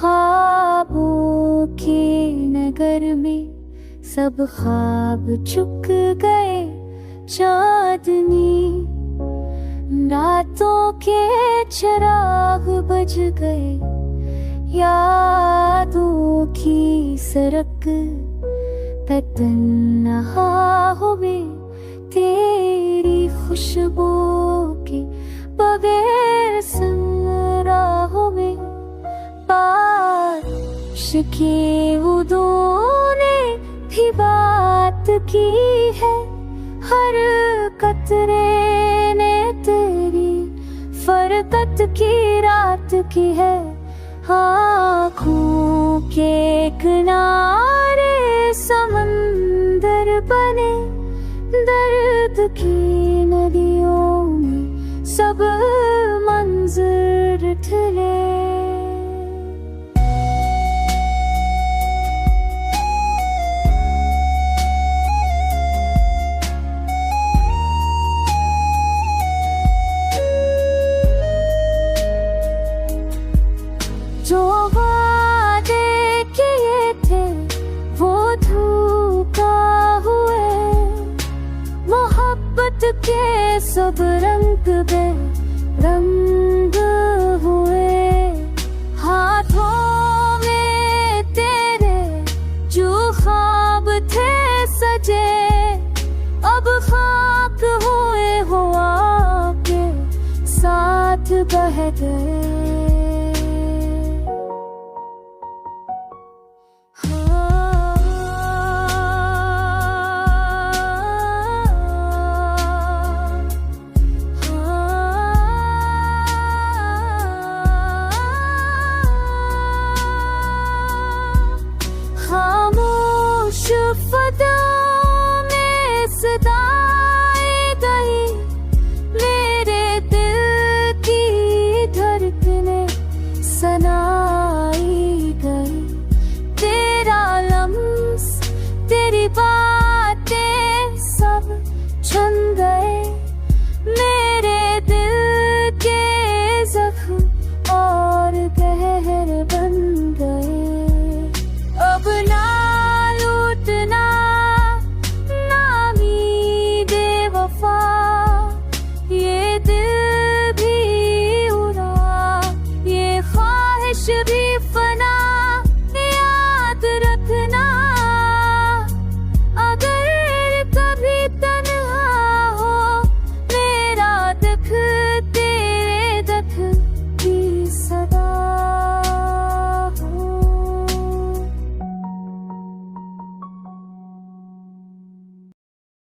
ख्वाबों के नगर में सब ख्वाब चुक गए, चांदनी रातों के चिराग बज गए, यादों की सड़क पे तन्हा हुए, तेरी खुशबू के बगैर राहों में बारिश की बूंदों ने भी बात की है, हर कतरे ने तेरी फरकत की रात की है। आँखों के किनारे समंदर बने, दर्द की नदियों में सब मंजर ढले। जो वादे किए थे वो धोखा हुए, मोहब्बत के सब रंग बेरंग हुए, हाथों में तेरे जो ख्वाब थे सजे, अब खाक हुए हो आपके साथ बह गए।